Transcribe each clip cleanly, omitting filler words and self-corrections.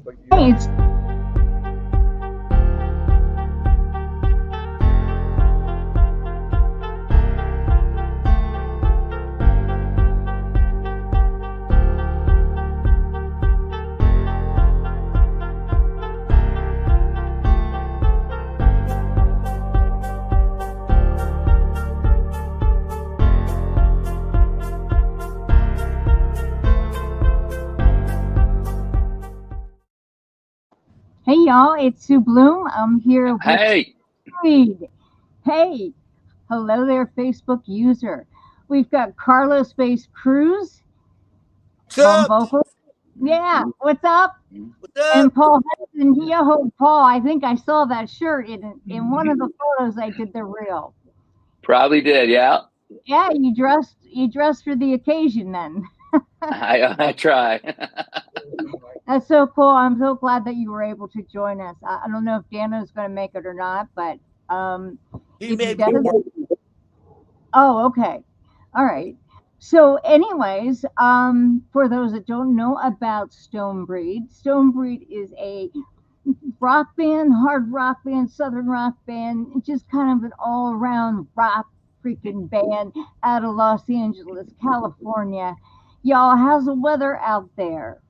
Hey, it's Hey y'all, it's Sue Bloom. I'm here with Hey, Stonebreed. Hey, hello there, Facebook user. We've got Carlos Bass Cruz What's on up? vocals. Yeah, what's up? What's up? And Paul Hudson. Yo, Paul, I think I saw that shirt in one of the photos I did the reel. probably did. Yeah, Yeah, you dressed for the occasion then. I try. That's so cool. I'm so glad that you were able to join us. I don't know if Dano's going to make it or not, but um, He if he made me does, work. oh, okay. All right. So, anyways, for those that don't know about Stonebreed, Stonebreed is a rock band, hard rock band, southern rock band, just kind of an all around rock freaking band out of Los Angeles, California. Y'all, how's the weather out there?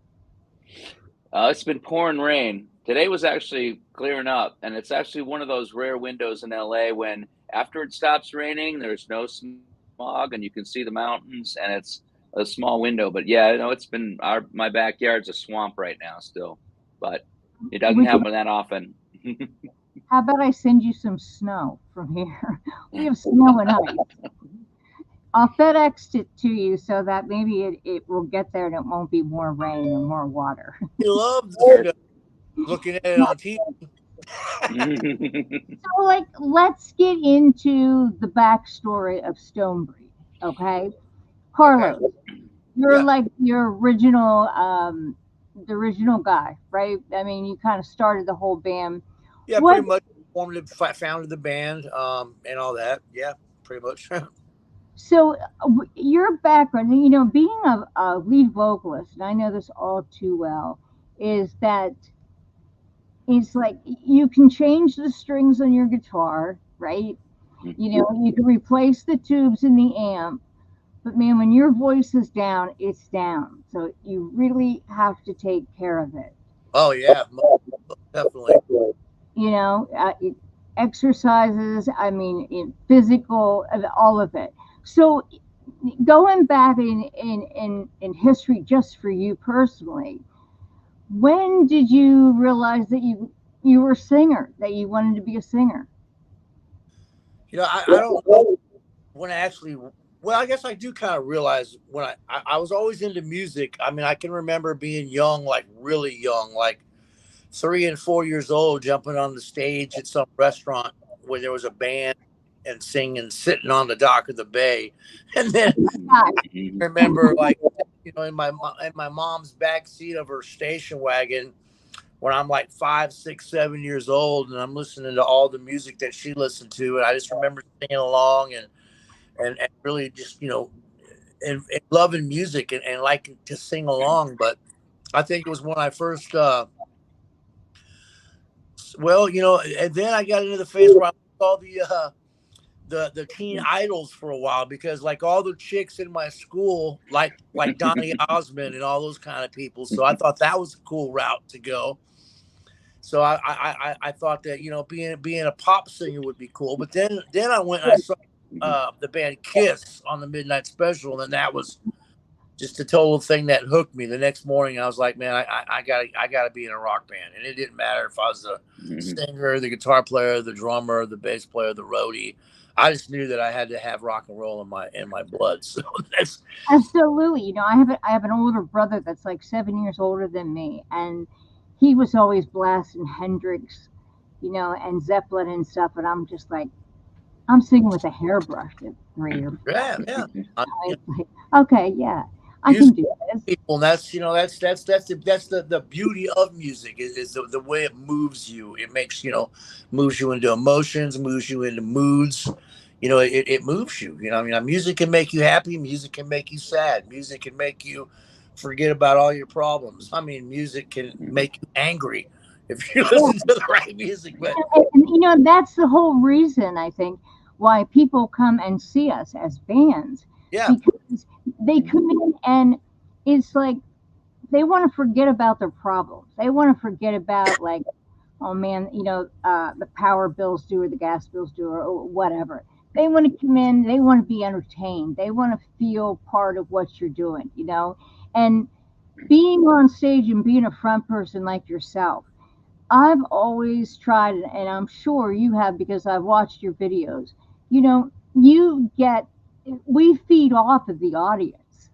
It's been pouring rain. Today was actually clearing up, and it's actually one of those rare windows in LA when after it stops raining, there's no smog, and you can see the mountains, and it's a small window. But yeah, it's been my backyard's a swamp right now still, but it doesn't Would you, happen that often. how about I send you some snow from here? We have snow and ice. I'll FedEx it to you so that maybe it will get there and it won't be more rain and more water. He loved the Sure. snow. Looking at it on TV. So, like, let's get into the backstory of Stonebreed, okay? Okay. Carlos, you're Yeah. like your original, the original guy, right? I mean, you kind of started the whole band. Yeah. What? Pretty much founded the band, and all that. Yeah. Pretty much. So, your background, being a lead vocalist, and I know this all too well, is that it's like you can change the strings on your guitar, right? You can replace the tubes in the amp, but man, when your voice is down, it's down. So you really have to take care of it. Oh yeah. Definitely. You know, exercises, I mean, physical, all of it. So going back in history, just for you personally, when did you realize that you were a singer, that you wanted to be a singer? I don't know when I actually. Well, I guess I do kind of realize when I was always into music. I mean, I can remember being young, like really young, like 3 and 4 years old, jumping on the stage at some restaurant where there was a band and singing, sitting on the dock of the bay, and then God, I remember, like, in my mom's back seat of her station wagon when I'm like 5, 6, 7 years old, and I'm listening to all the music that she listened to, and I just remember singing along and really just and loving music and liking to sing along. But I think it was when I first well, and then I got into the phase where I saw the teen idols for a while, because like all the chicks in my school like Donny Osmond and all those kind of people. So I thought that was a cool route to go. So I thought that being a pop singer would be cool. But then I went and I saw the band Kiss on the Midnight Special, and that was just a total thing that hooked me. The next morning, I was like, man, I gotta be in a rock band, and it didn't matter if I was the singer, the guitar player, the drummer, the bass player, the roadie. I just knew that I had to have rock and roll in my blood. So that's absolutely. I have an older brother that's like 7 years older than me, and he was always blasting Hendrix, and Zeppelin and stuff, and I'm just like, I'm singing with a hairbrush at 3 or 4. yeah, yeah. I was like, okay, yeah, I can Music do this. people, and that's the beauty of music is the way it moves you. It makes moves you into emotions, moves you into moods. It moves you. I mean, music can make you happy, music can make you sad, music can make you forget about all your problems. I mean, music can Mhm. make you angry if you Yeah. listen to the right music, but And, that's the whole reason I think why people come and see us as bands, yeah. because they come in and it's like they want to forget about their problems. They want to forget about, like, oh man, the power bills due or the gas bills due, or whatever. They want to come in, they want to be entertained, they want to feel part of what you're doing, and being on stage and being a front person like yourself. I've always tried, and I'm sure you have because I've watched your videos. You get, we feed off of the audience.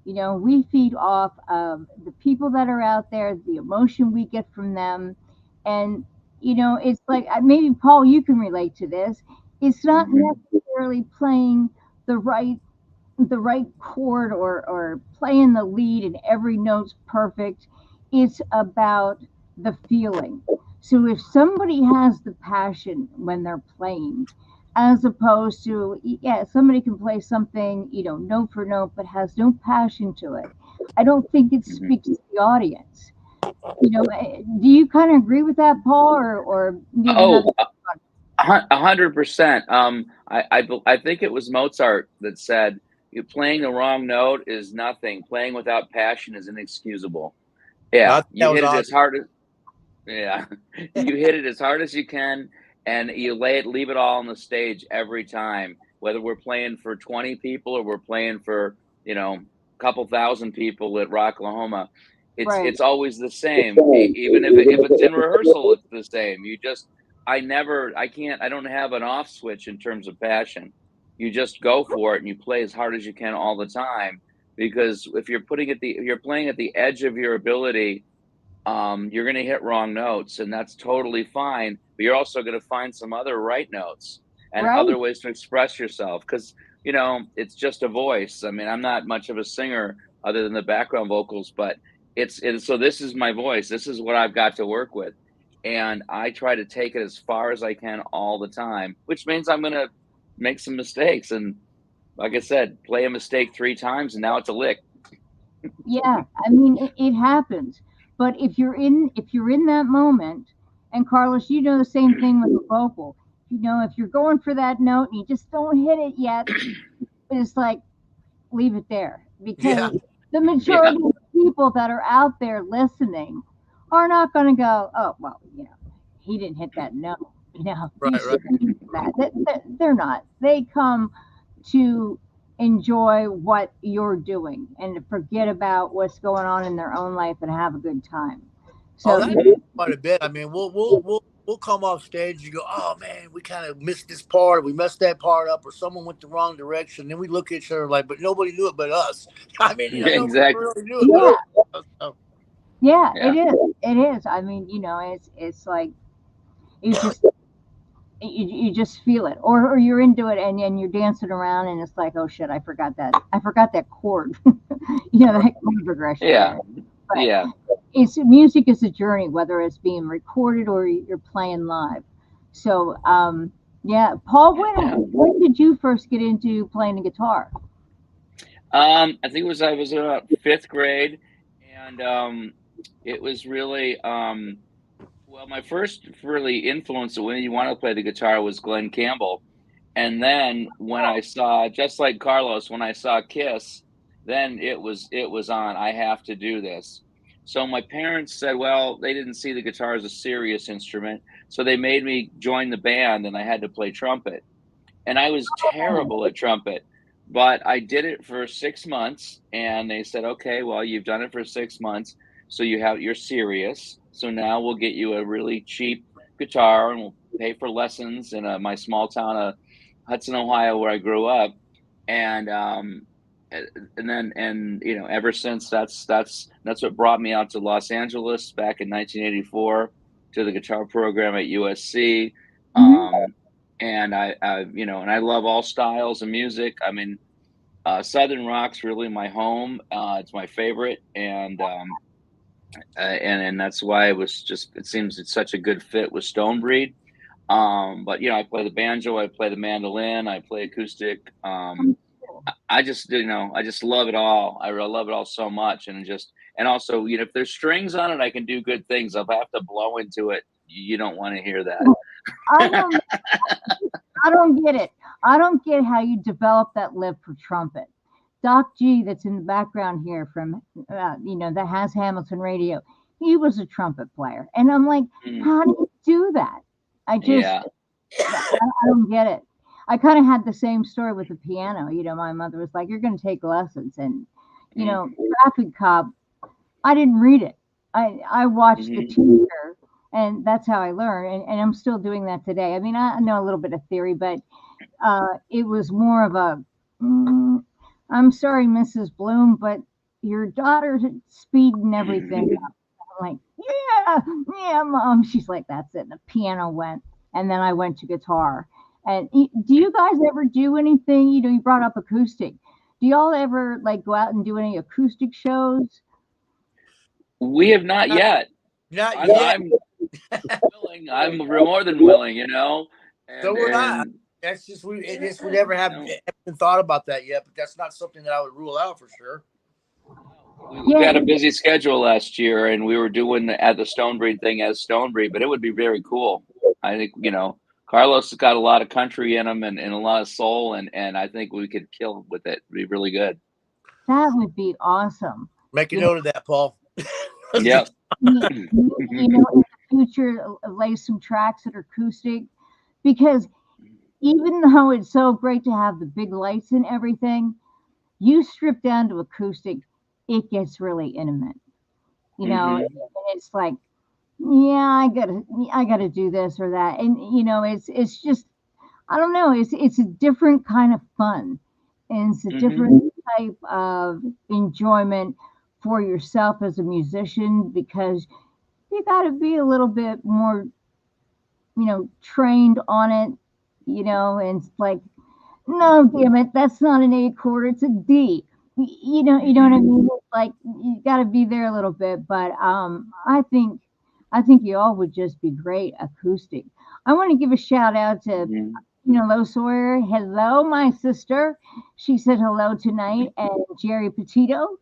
We feed off of the people that are out there, the emotion we get from them. And, it's like, maybe Paul, you can relate to this. It's not Mhm. necessarily playing the right chord, or playing the lead and every note's perfect. It's about the feeling. So if somebody has the passion when they're playing, as opposed to, yeah, somebody can play something, note for note, but has no passion to it, I don't think it Mhm. speaks to the audience. Do you kind of agree with that, Paul, or do you have Oh, another? 100%. I think it was Mozart that said, "You playing the wrong note is nothing. Playing without passion is inexcusable." I Yeah, think that you was hit it as Ozzy. hard as yeah, you hit it as hard as you can, and you leave it all on the stage every time. Whether we're playing for 20 people or we're playing for a couple thousand people at Rocklahoma, Right. it's always the same. Even if it's in rehearsal, it's the same. I can't, I don't have an off switch in terms of passion. You just go for it and you play as hard as you can all the time. Because if you're playing at the edge of your ability, you're going to hit wrong notes, and that's totally fine. But you're also going to find some other right notes and Right. other ways to express yourself, because it's just a voice. I mean, I'm not much of a singer other than the background vocals, but so this is my voice. This is what I've got to work with, and I try to take it as far as I can all the time, which means I'm going to make some mistakes. And like I said, play a mistake 3 times, and now it's a lick. Yeah, I mean, it happens. But if you're in that moment, and Carlos, you know the same thing with the vocal. If you're going for that note and you just don't hit it yet, it's like, leave it there, Yeah. because the Yeah, majority of people that are out there listening are not going to go, oh well, he didn't hit that note. Right. He's Right. screaming for that. They're not. They come to enjoy what you're doing and to forget about what's going on in their own life and have a good time. Oh, So that Mhm. quite a bit. I mean, we'll come off stage. You go, oh man, we kind of missed this part. We messed that part up, or someone went the wrong direction. Then we look at each other like, but nobody knew it but us. I mean, nobody Exactly. really knew it but yeah, us. So, yeah, it Yeah. is. It is. I mean, it's like you just you just feel it, or you're into it, and you're dancing around and it's like, oh shit, I forgot that chord. That chord progression. Yeah. But Yeah. it's music is a journey, whether it's being recorded or you're playing live. So yeah, Paul, Yeah. when did you first get into playing the guitar? I think I was about 5th grade, and it was really well, my first really influence when you want to play the guitar was Glenn Campbell. And then when I saw, just like Carlos, when I saw Kiss, then it was on. I have to do this. So my parents said, well, they didn't see the guitar as a serious instrument, so they made me join the band, and I had to play trumpet. And I was terrible at trumpet, but I did it for 6 months, and they said, okay, well, you've done it for 6 months, so you're serious. So now we'll get you a really cheap guitar, and we'll pay for lessons in my small town of Hudson, Ohio, where I grew up. And and then ever since, that's what brought me out to Los Angeles back in 1984 to the guitar program at USC. Hmm. And and I love all styles of music. I mean, Southern rock's really my home. It's my favorite, and that's why it seems it's such a good fit with Stonebreed. But I play the banjo, I play the mandolin, I play acoustic. I just I just love it all. I love it all so much, and also if there's strings on it, I can do good things. If I have to blow into it, you don't want to hear I that. don't I don't get it. I don't get how you develop that lip for trumpet. Doc G, that's in the background here from, that has Hamilton Radio. He was a trumpet player, and I'm like, Mm, how do you do that? I just, yeah. I don't get it. I kind of had the same story with the piano. My mother was like, "You're going to take lessons," and Mm, Traffic Cop. I didn't read it. I watched the mhm, teacher, and that's how I learned. And I'm still doing that today. I mean, I know a little bit of theory, but it was more of a, mm, I'm sorry, Mrs. Bloom, but your daughter's speeding everything mhm. up. I'm like, yeah, yeah, mom. She's like, that's it. And the piano went, and then I went to guitar. And do you guys ever do anything? You brought up acoustic. Do y'all ever like go out and do any acoustic shows? We have not Not, yet. not I'm yet. I'm willing. I'm more than willing. So And we're not. and That's just we never you have know. haven't thought about that yet. But that's not something that I would rule out for sure. We Yeah, got a busy schedule last year, and we were doing at the Stonebreed thing as Stonebreed, but it would be very cool. I think Carlos has got a lot of country in him and a lot of soul, and I think we could kill with it. It'd be really good. that would be awesome. Make a You know, note of that, Paul. Yep. in the future, lay some tracks that are acoustic because even though it's so great to have the big lights and everything, you strip down to acoustic, it gets really intimate. And Hmm. it's like, yeah, I gotta do this or that, and it's just, I don't know, it's a different kind of fun, and it's a Hmm. different type of enjoyment for yourself as a musician because you got to be a little bit more, trained on it, and it's like, no, damn it, that's not an A chord, it's a D. You know what I Hmm. mean? It's like you got to be there a little bit, but I think you all would just be great acoustic. I want to give a shout out to Hmm. Lo Sawyer. Hello, my sister. She said hello tonight, and Jerry Petito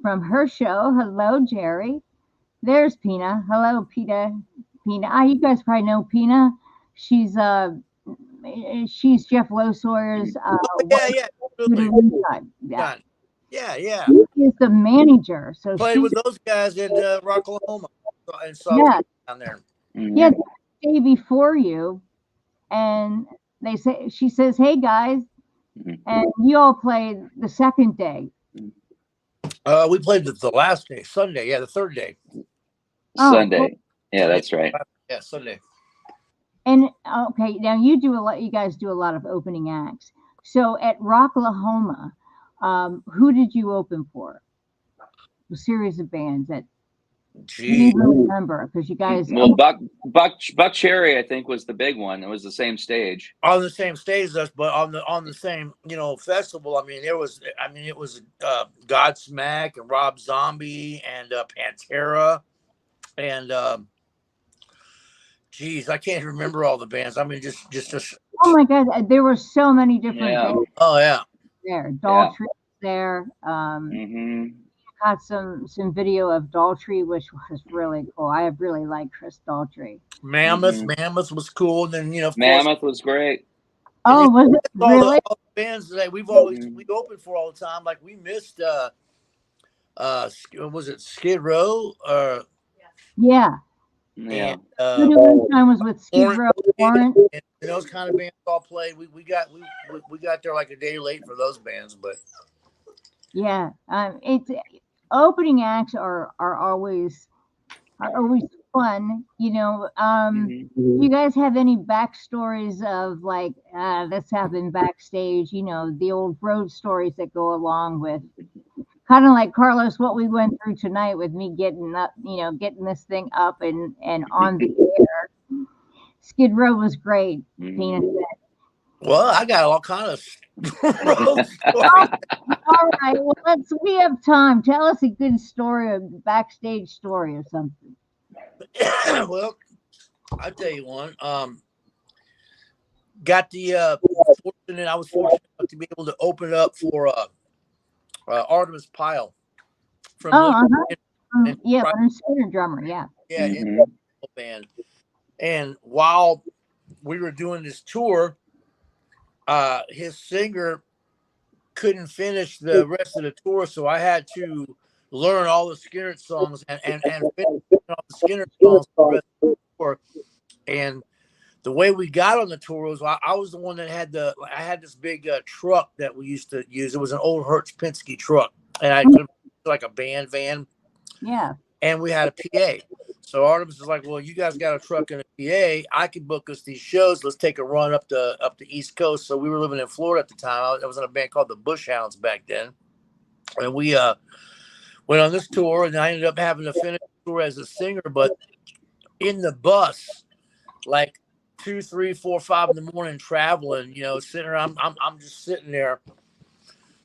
from her show. Hello, Jerry. There's Pina. Hello, Pina. Pina. You guys probably know Pina. She's she's Jeff Low Sawyer's Oh wife. yeah, yeah, Shooting absolutely. Inside. Yeah, Done. Yeah, yeah. she is the manager. So Played she's, with those guys at Rock, Oklahoma, and saw yeah, down there. yeah, Hmm. day before you, and she says, "Hey guys," and you all played the second day. We played the last day, Sunday. Yeah, the third day. Oh, cool. Sunday. Yeah, Yeah, that's right. yeah, Sunday. And okay, now you do a lot. You guys do a lot of opening acts. So at Rocklahoma, who did you open for? A series of bands that can you Gee, even remember? Because you guys, Well, Buck Cherry, I think, was the big one. It was the same stage. on the same stage as us, but on the same festival. It was Godsmack and Rob Zombie and Pantera and geez, I can't remember all the bands. I mean, just oh my God, there were so many different Yeah. bands oh yeah, there. Yeah. Daltrey was there. Hmm. Got some video of Daltrey, which was really cool. I really like Chris Daltrey. Hmm. Mammoth was cool, and then of course, Mammoth was great. and then Oh, was it all the really? all the bands that Hmm. we opened for all the time. Like we missed was it Skid Row Yeah. Yeah. and Voodoo One Time was with Skid Warrant Row. Warrant. and those kind of bands all played. We got there like a day late for those bands, but Yeah. It's opening acts are always fun. You Hmm. guys have any backstories of like this happened backstage? The old road stories that go along with kind of like Carlos, what we went through tonight with me getting up, getting this thing up and on the air. Skid Row was great. Tina Hmm. said. well, I got all kind of road Oh, stories. all right. Well, we have time. Tell us a good story, a backstage story or something. Well, I'll tell you one. Got the fortunate. I was fortunate enough to be able to open it up for Artemis Pyle from Oh, Little uh-huh. and Yeah, Leonard Skinner drummer. Yeah. yeah, in Mm-hmm. the band. And while we were doing this tour, his singer couldn't finish the rest of the tour, so I had to learn all the Skinner songs and finish all the Skinner songs for the rest of the tour. And the way we got on the tour was I was the one that I had this big truck that we used to use. It was an old Hertz Penske truck, and I could like a band van, Yeah. and we had a PA. So Artemis is like, "Well, you guys got a truck and a PA. I can book us these shows. Let's take a run up the East Coast." So we were living in Florida at the time. I was in a band called the Bushhounds back then, and we went on this tour, and I ended up having to finish the tour as a singer. But in the bus, like 2, 3, 4, 5 in the morning, traveling, sitting around, I'm just sitting there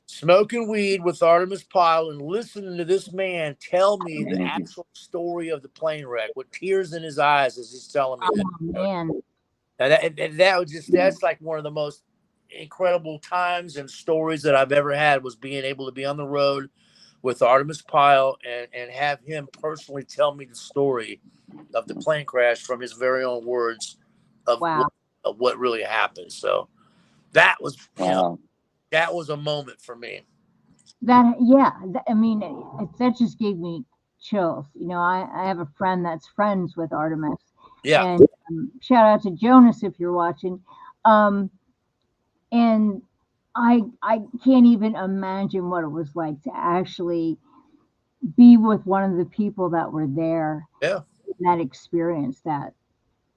smoking weed with Artemis Pyle and listening to this man tell me the actual story of the plane wreck with tears in his eyes as he's telling me that. Oh man. That was that's like one of the most incredible times and stories that I've ever had, was being able to be on the road with Artemis Pyle and have him personally tell me the story of the plane crash from his very own words of, Wow. of what really happened. So that was, Wow. that was a moment for me. I mean, that just gave me chills. I have a friend that's friends with Artemis, Yeah. and shout out to Jonas if you're watching. Um, and I can't even imagine what it was like to actually be with one of the people that were there, Yeah. that experienced that.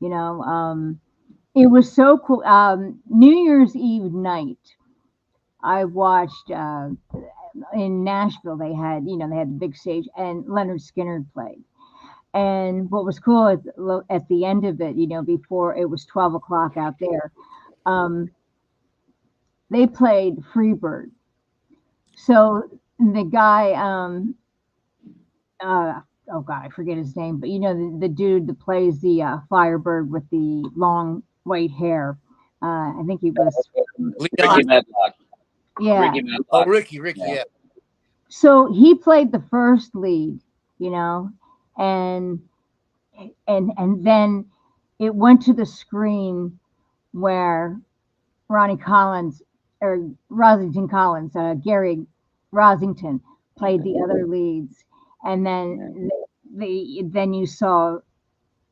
You know, it was so cool. New Year's Eve night, I watched in Nashville. They had the big stage, and Leonard Skinner played. And what was cool at the end of it, before it was 12 o'clock out there, um, they played Freebird. So the guy, oh God, I forget his name, but the dude that plays the Firebird with the long white hair. I think he was, Ricky Leon. Medlock. yeah. Ricky Oh, Medlock. Ricky, Yeah. yeah. So he played the first lead, you know, and and then it went to the screen where Ronnie Collins or Rosington Collins, Gary Rosington played the other leads, and then then you saw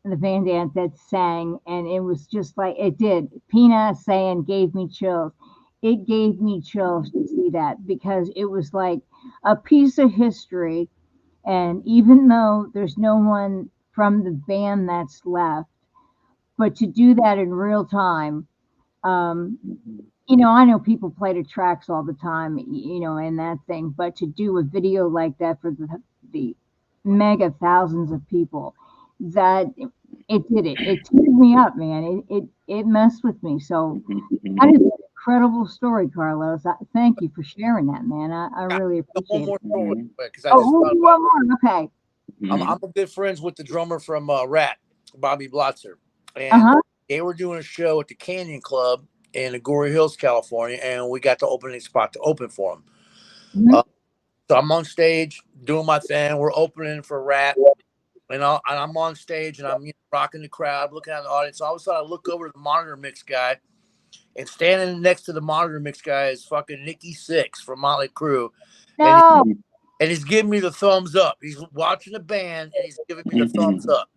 the Van Dant that sang, and it was just like it did. Pina saying gave me chills. It gave me chills to see that because it was like a piece of history. And even though there's no one from the band that's left, but to do that in real time, um, I know people play to tracks all the time, and that thing, but to do a video like that for the mega thousands of people, that it did it. It teared me up, man. It messed with me. So that is an incredible story, Carlos. Thank you for sharing that, man. I really One appreciate more it. story, because I Oh, just we'll thought do about one more. Okay. I'm good friends with the drummer from Rat, Bobby Blotzer, Uh and huh. they were doing a show at the Canyon Club in Agoura Hills, California, and we got the opening spot to open for them. Hmm. So I'm on stage doing my thing. We're opening for Rat, and I'm on stage and I'm rocking the crowd, looking at the audience. All of a sudden, I look over to the monitor mix guy, and standing next to the monitor mix guy is fucking Nikki Sixx from Motley Crue, and No. he's giving me the thumbs up. He's watching the band and he's giving me the thumbs up.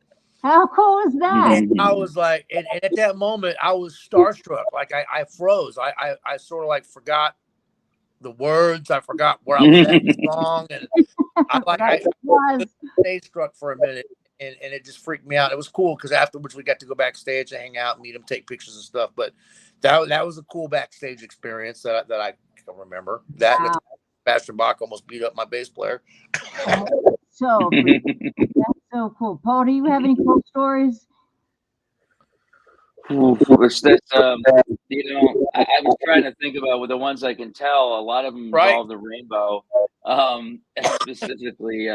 How cool is that? And I was like, and at that moment, I was starstruck. Like I froze. I sort of like forgot the words. I forgot where I was at in the song, and I like Right. I It was. stage struck for a minute, and it just freaked me out. It was cool because afterwards we got to go backstage and hang out, meet him, take pictures and stuff. But that was a cool backstage experience that I can remember. That and Wow. Sebastian Bach almost beat up my bass player. So that's so cool. Paul, do you have any cool stories? Which this, I was trying to think about with the ones I can tell. A lot of them Right. involve the rainbow, specifically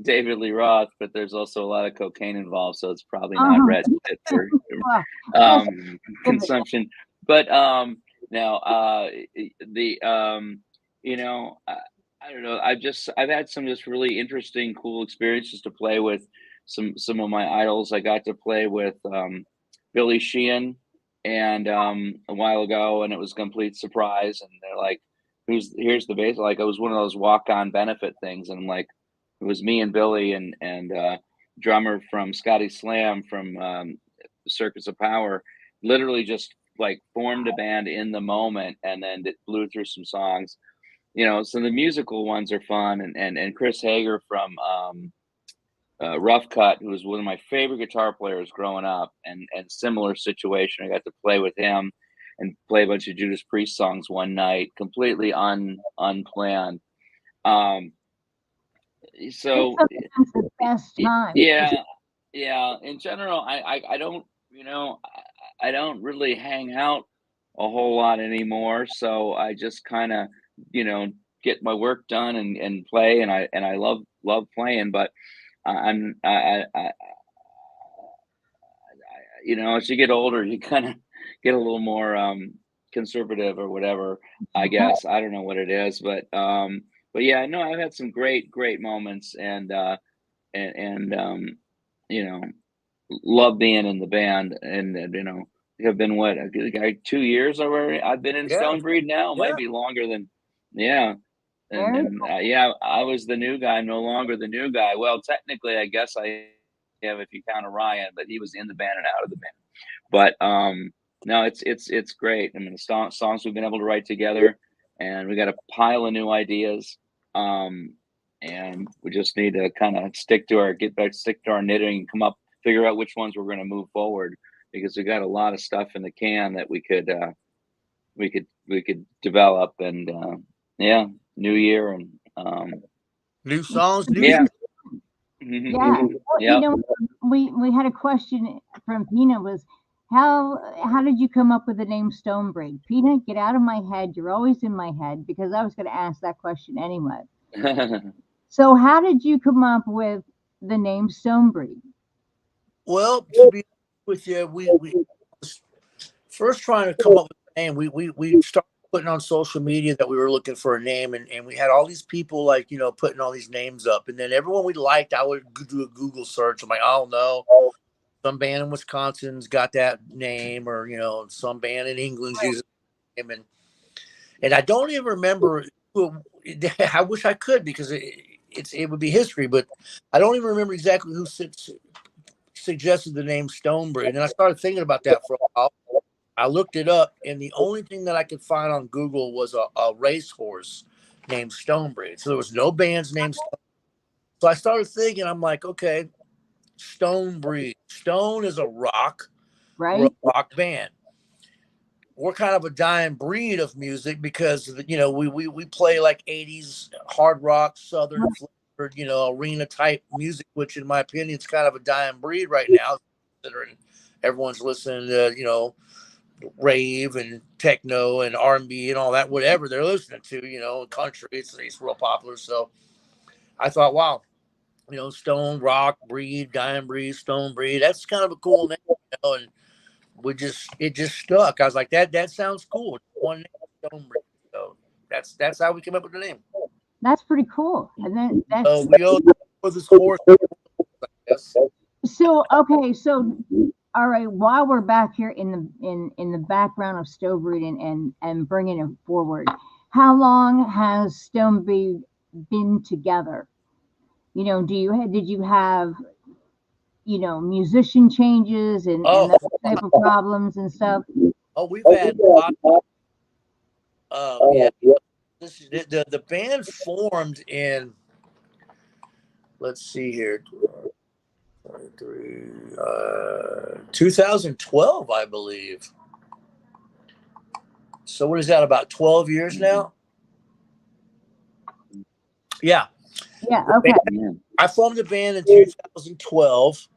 David Lee Roth, but there's also a lot of cocaine involved, so it's probably not Uh-huh. red fit for Well, that's consumption. But Now, the you know, I don't know. I've had some just really interesting, cool experiences to play with some of my idols. I got to play with Billy Sheehan and a while ago, and it was a complete surprise. And they're like, "Who's here's the bass?" Like it was one of those walk-on benefit things, and I'm like, it was me and Billy and drummer from Scotty Slam from Circus of Power, literally just like formed a band in the moment and then it blew through some songs, so the musical ones are fun. And Chris Hager from Rough Cut, who was one of my favorite guitar players growing up, and similar situation, I got to play with him and play a bunch of Judas Priest songs one night, completely unplanned. um That's so sometimes the best time. yeah, in general, I don't, I don't really hang out a whole lot anymore. So I just kind of, you know, get my work done and play, and I love playing. But as you get older, you kind of get a little more conservative or whatever. I guess I don't know what it is, but yeah, no, I've had some great moments, and you know love being in the band, and have been what, 2 years already. I've been in Yeah, Stonebreed now. It yeah. might be longer than, yeah. and Very and yeah, I was the new guy. I'm no longer the new guy. Well, technically, I guess I have if you count Orion, but he was in the band and out of the band. But no, it's great. I mean, the songs we've been able to write together, and we got a pile of new ideas. Um, and we just need to kind of stick to our knitting, and figure out which ones we're going to move forward, because we got a lot of stuff in the can that we could develop. And yeah, new year, and New songs, new yeah. year. Yeah. Well, Yep. we had a question from Pina was how did you come up with the name Stonebreed? Pina, get out of my head. You're always in my head because I was going to ask that question anyway. So how did you come up with the name Stonebreed? Well, to be honest with you, we was first trying to come up with a name. We started putting on social media that we were looking for a name, and we had all these people like putting all these names up, and then everyone we liked, I would do a Google search. I'm like, I don't know, some band in Wisconsin's got that name, or some band in England's using the name, and I don't even remember. I wish I could, because it would be history, but I don't even remember exactly who suggested the name Stonebreed. And I started thinking about that for a while. I looked it up, and the only thing that I could find on Google was a racehorse named Stonebreed. So there was no band's name. So I started thinking, I'm like, okay, Stonebreed. Stone is a rock. We're Right? a rock band. We're kind of a dying breed of music because we play like 80s hard rock, southern flavored, arena type music, which in my opinion is kind of a dying breed right now, considering everyone's listening to rave and techno and R&B and all that, whatever they're listening to, country. It's real popular. So I thought, wow, stone rock breed, dying breed, stone breed. That's kind of a cool name, and it just stuck. I was like, that sounds cool. One name, Stonebreed. So that's how we came up with the name. That's pretty cool. And then So that's we owe this horse, I guess. so okay. So all right. While we're back here in the background of Stonebreed and bringing it forward, how long has Stonebreed been together? Did you have musician changes and Oh, those type of problems and stuff? we've had a lot. Yeah, this is the band formed in. Let's see here, 2012, I believe. So what is that? About 12 years now? Yeah. Yeah. Okay. Yeah. I formed the band in 2012,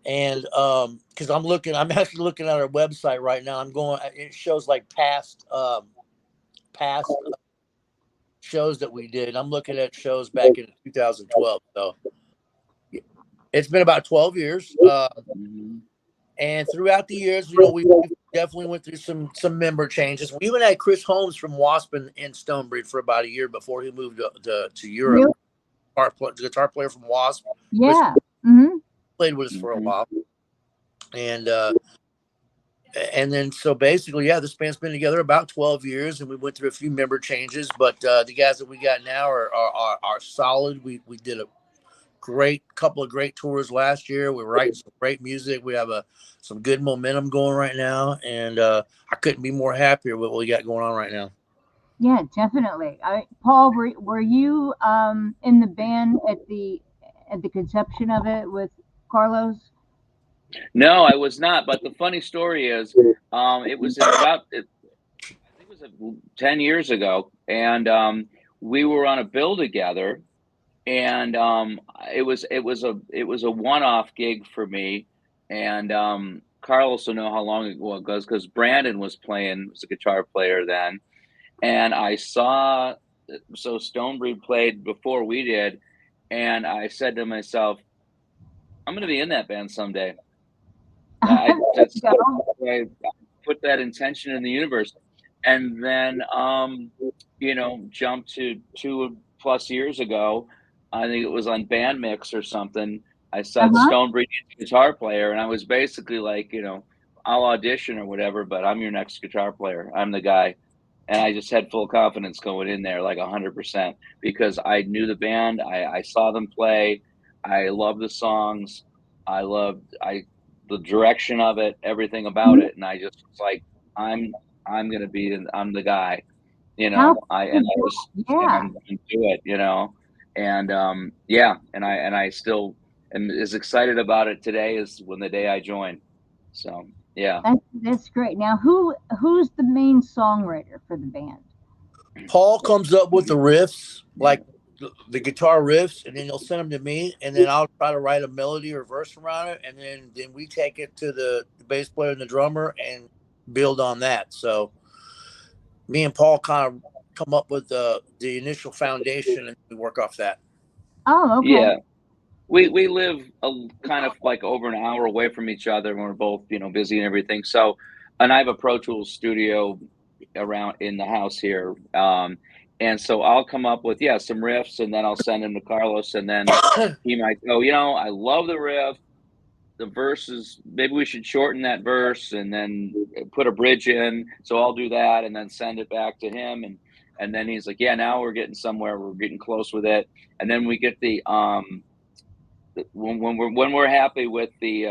and because I'm actually looking at our website right now. I'm going. It shows like past shows that we did. I'm looking at shows back in 2012. So it's been about 12 years. Mhm. And throughout the years, definitely went through some member changes. We even had Chris Holmes from Wasp in Stonebreed for about a year before he moved to Europe. Really? Guitar player from Wasp. Chris Yeah. Mm-hmm. played with us for a Mhm. while, and then so basically, yeah, this band's been together about 12 years, and we went through a few member changes. But the guys that we got now are solid. We did a couple of great tours last year. We're writing some great music. We have some good momentum going right now, and I couldn't be more happier with what we got going on right now. Yeah, definitely. Paul, were you in the band at the conception of it with Carlos? No, I was not. But the funny story is, it was about I think it was 10 years ago, and we were on a bill together, and it was a one-off gig for me, and Carlos will know how long ago it was because Brandon was a guitar player then, and I saw so Stonebreed played before we did, and I said to myself, I'm going to be in that band someday. I There that's you go. I put that intention in the universe, and then jump to 2+ years ago. I think it was on Band Mix or something. I said Uh-huh. Stonebreed needs a guitar player, and I was basically like, I'll audition or whatever, but I'm your next guitar player. I'm the guy. And I just had full confidence going in there, like 100%, because I knew the band. I saw them play. I loved the songs. I the direction of it, everything about Mhm. it, and I just was like, I'm gonna be, I'm the guy, How and cool is I that? just and Yeah. I'm gonna do it, and yeah, and I still am as excited about it today as when the day I joined. So yeah. That's great. Now, who's the main songwriter for the band? Paul comes up with the riffs, like the guitar riffs, and then he'll send them to me, and then I'll try to write a melody or verse around it, and then we take it to the bass player and the drummer and build on that. So me and Paul kind of come up with the initial foundation, and we work off that. Oh, okay. Yeah, we live kind of like over an hour away from each other, and we're both busy and everything. So, and I have a Pro Tools studio around in the house here, and so I'll come up with some riffs, and then I'll send them to Carlos, and then he might go, I love the riff. The verses, maybe we should shorten that verse and then put a bridge in. So I'll do that and then send it back to him, and then he's like, yeah, now we're getting somewhere. We're getting close with it, and then we get when we're happy with the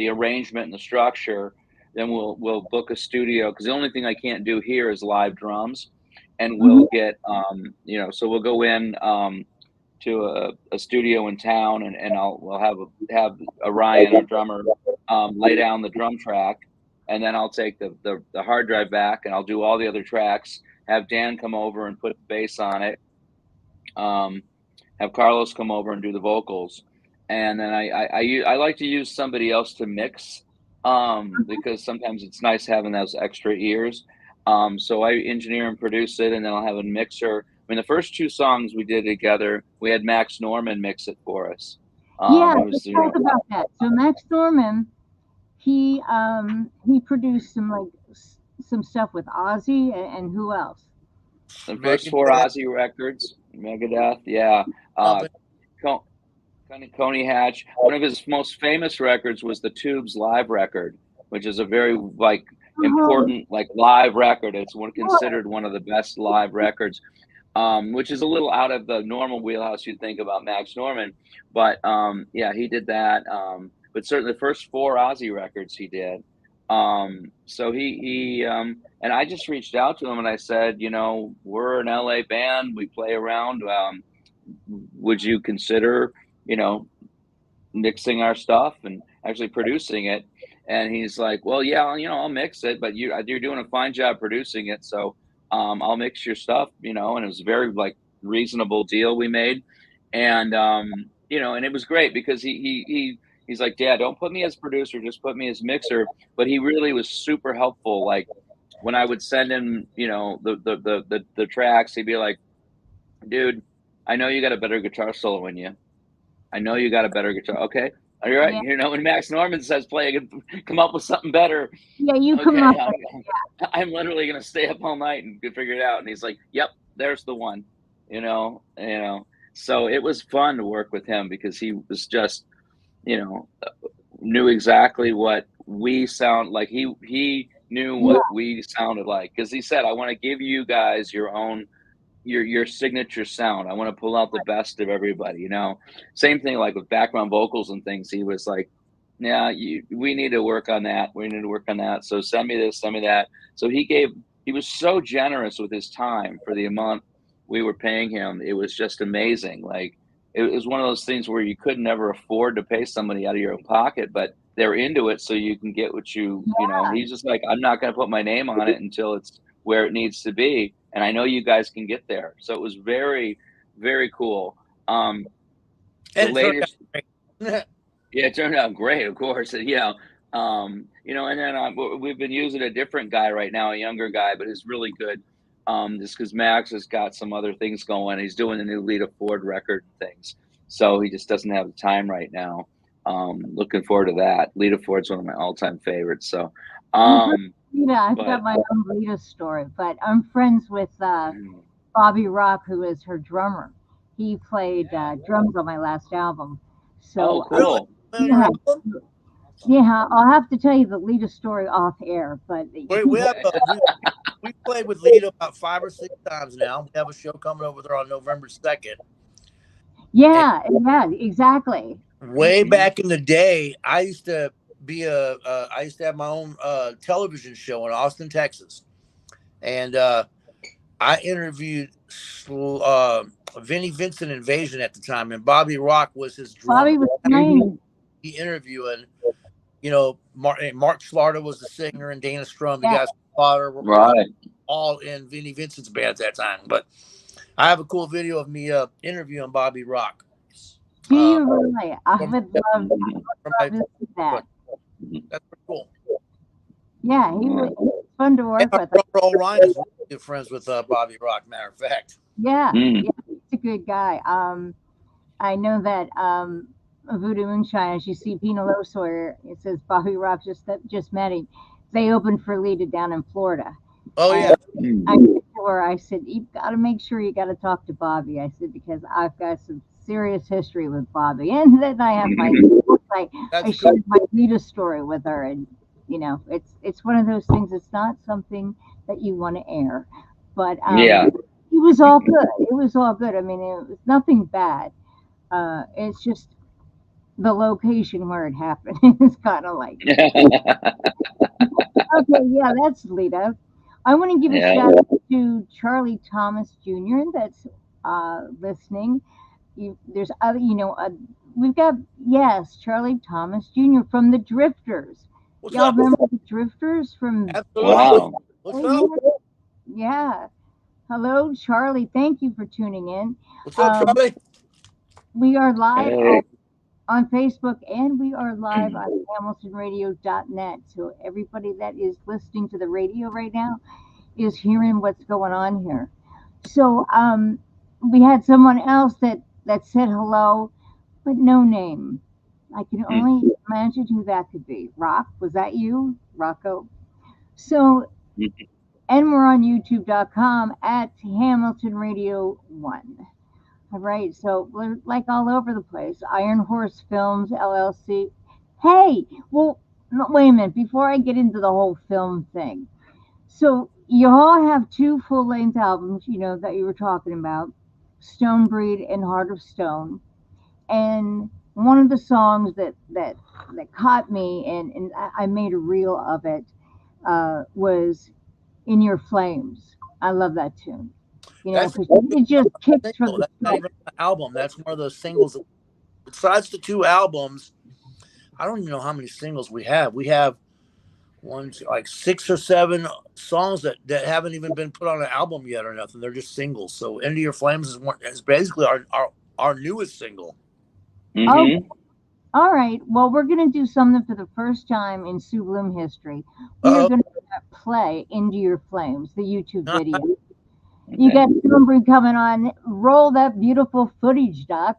arrangement and the structure, then we'll book a studio, because the only thing I can't do here is live drums, and Hmm. we'll get so we'll go in to a studio in town, and we'll have Orion, our drummer, lay down the drum track, and then I'll take the hard drive back, and I'll do all the other tracks. Have Dan come over and put the bass on it. Um, have Carlos come over and do the vocals, and then I like to use somebody else to mix, because sometimes it's nice having those extra ears. So I engineer and produce it, and then I'll have a mixer. I mean, the first two songs we did together, we had Max Norman mix it for us. Yeah, It let's was talk about that. So Max Norman, he produced some stuff with Ozzy and who else? the first four Megadeth, Ozzy records, Megadeth, yeah. Uh, Robin, Coney Hatch. One of his most famous records was the Tubes live record, which is a very like Oh, important like live record. It's considered one of the best live records, which is a little out of the normal wheelhouse you'd think about Max Norman. But yeah, he did that. But certainly the first four Ozzy records he did. So and I just reached out to him and I said, we're an LA band. We play around. Would you consider, you know, mixing our stuff and actually producing it? And he's like, well, yeah, I'll mix it, but you're doing a fine job producing it. So, I'll mix your stuff, and it was a very like reasonable deal we made. And, and it was great because he's like, Dad, don't put me as producer, just put me as mixer. But he really was super helpful. Like when I would send him, the tracks, he'd be like, dude, I know you got a better guitar solo in you. I know you got a better guitar. Okay. Are you right? Yeah, You know, when Max Norman says play, come up with something better. yeah, you come Okay, up with I'm literally gonna stay up all night and figure it out. And he's like, "Yep, there's the one." You know. So it was fun to work with him because he was just, you know, knew exactly what we sound like. He knew yeah, what we sounded like because he said, "I want to give you guys your own your signature sound. I want to pull out the best of everybody." Same thing like with background vocals and things. He was like, "Yeah, we need to work on that. We need to work on that. So send me this, send me that." So he was so generous with his time for the amount we were paying him. It was just amazing. Like it was one of those things where you could never afford to pay somebody out of your own pocket, but they're into it so you can get what he's just like, "I'm not going to put my name on it until it's where it needs to be, and I know you guys can get there." So it was very, very cool. The And it turned out latest, great. yeah, it turned out great, of course. And then we've been using a different guy right now, a younger guy, but he's really good. Just because Max has got some other things going. He's doing the new Lita Ford record and things, so he just doesn't have the time right now. Looking forward to that. Lita Ford's one of my all-time favorites. So, you've heard um, Lita. I've got but my own Lita story, but I'm friends with Bobby Rock, who is her drummer. He played drums on my last album. oh, So, Really? cool. Man, yeah, Rebel? yeah, I'll have to tell you the Lita story off air, but We have we played with Lita about 5 or 6 times now. We have a show coming up with her on November 2nd. And yeah, yeah, exactly. way back in the day, I used to I used to have my own television show in Austin, Texas, and I interviewed uh, Vinnie Vincent Invasion at the time, and Bobby Rock was his drummer. Bobby was Hmm. playing. He interviewing, Mark Slaughter was the singer, and Dana Strum, the Yeah. guys from Slaughter, were Right. all in Vinnie Vincent's band at that time. But I have a cool video of me interviewing Bobby Rock. Do Uh, you really? I from, would Mhm. from love my to see that. Mhm. That's pretty cool. Yeah, he Yeah. was fun to And work our with. drummer Ryan is really good friends with Bobby Rock. Matter of fact, Yeah, Mm. yeah, he's a good guy. I know that Voodoo Moonshine, as you see Pino Low, it says Bobby Rock just met him. They opened for Lita down in Florida. oh And yeah, I Mm. said to her, I said, "You've got to make sure you got to talk to Bobby." I said, "Because I've got some serious history with Bobby." And then I have I that's cool. shared my Lita story with her. And, it's one of those things, it's not something that you want to air. But Yeah. it was all good. It was all good. I mean, it was nothing bad. It's just the location where it happened is kind of like, okay, yeah, that's Lita. I want to give a Yeah. shout out to Charlie Thomas Jr. that's listening. There's other, we've got, yes, Charlie Thomas Jr. from the Drifters. What's Y'all up? remember the Drifters from Absolutely. Wow. What's up? Yeah. Hello, Charlie. Thank you for tuning in. What's up, Um, Charlie? we are live Hey. on Facebook, and we are live on hamiltonradio.net. So everybody that is listening to the radio right now is hearing what's going on here. So we had someone else that said hello, but no name. I can Mm. only imagine who that could be. Rock, was that you, Rocco? So, Mhm. and we're on youtube.com at Hamilton Radio 1. All right, so we're like all over the place. Iron Horse Films LLC. Hey, well, no, wait a minute. Before I get into the whole film thing, so you all have two full-length albums, that you were talking about, Stonebreed and Heart of Stone. And one of the songs that caught me, and I made a reel of it, was "In Your Flames." I love that tune. That's Because it just kicks from single. the That's not start. even an album. That's one of those singles. Besides the two albums, I don't even know how many singles we have. We have like 6 or 7 songs that haven't even been put on an album yet or nothing. They're just singles. So "Into Your Flames" is basically our newest single. Oh, Mhm. all right. Well, we're going to do something for the first time in Sue Bloom history. We are Uh going to play "Into Your Flames," the YouTube oh. video. You Okay. got Stonebreed coming on. Roll that beautiful footage, Doc.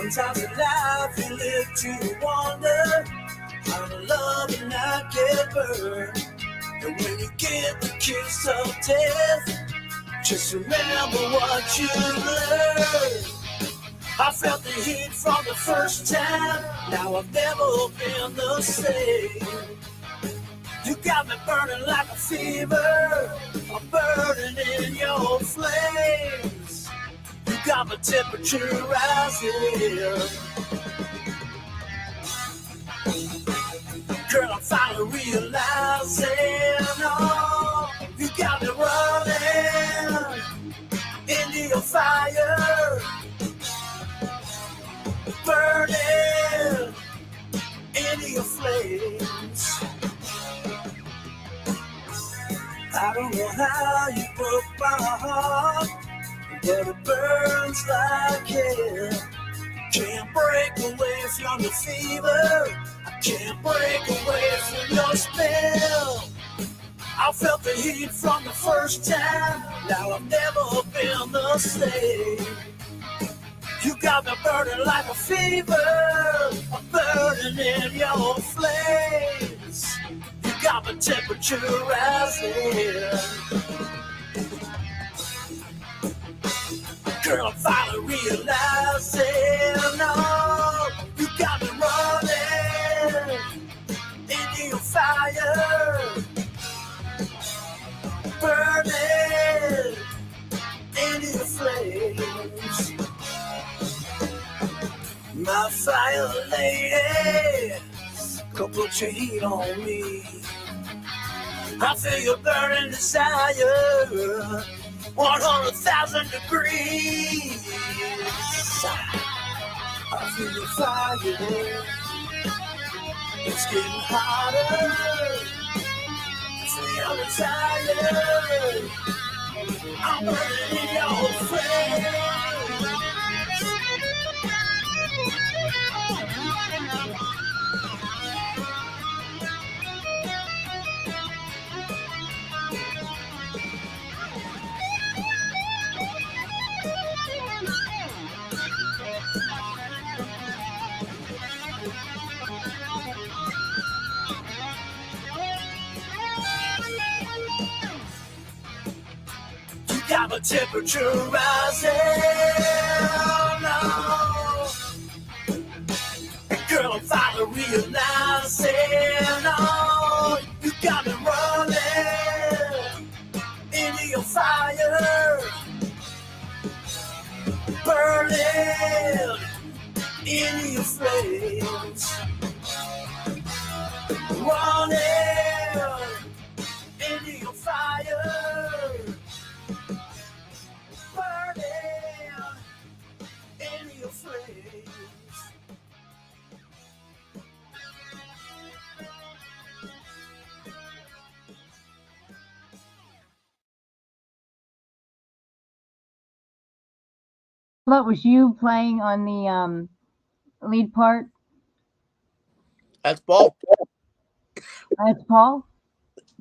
Sometimes in life you live to wonder how to love and not get burned. And when you get the kiss of death, just remember what you learned. I felt the heat from the first time. Now I've never been the same. You got me burning like a fever. I'm burning in your flames. You got my temperature rising. Girl, I'm finally realizing, oh, you got me running into your fire, burning into your flames. I don't know how you broke my heart, but it burns like hell. Can't break away from the fever. I can't break away from your spell. I felt the heat from the first time. Now I've never been the same. You got me burning like a fever. I'm burning in your flames. You got my temperature rising. Girl, I'm finally realizing, no, you got me running into your fire, burning into your flames. My fire lady, come put your heat on me. I feel your burning desire, 100,000 degrees. I feel your fire, it's getting hotter. Free on the tire, I'm burning in your flame. Got my temperature rising, oh no. Girl, I'm finally realizing, oh, you got me running into your fire, burning into your flames, running into your fire. In your flames. What was you playing on the lead part? That's Paul. That's Paul.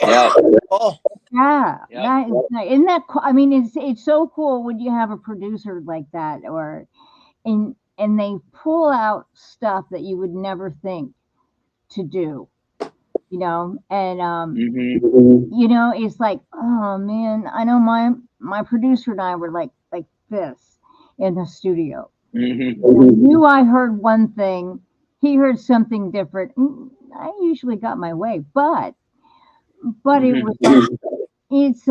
Yeah. Paul. Yeah, Yep. that is nice. Isn't that? I mean, it's so cool when you have a producer like that, or and they pull out stuff that you would never think to do, and it's like, oh man, I know my producer and I were like this in the studio. I knew I heard one thing, he heard something different. I usually got my way, but it was like it's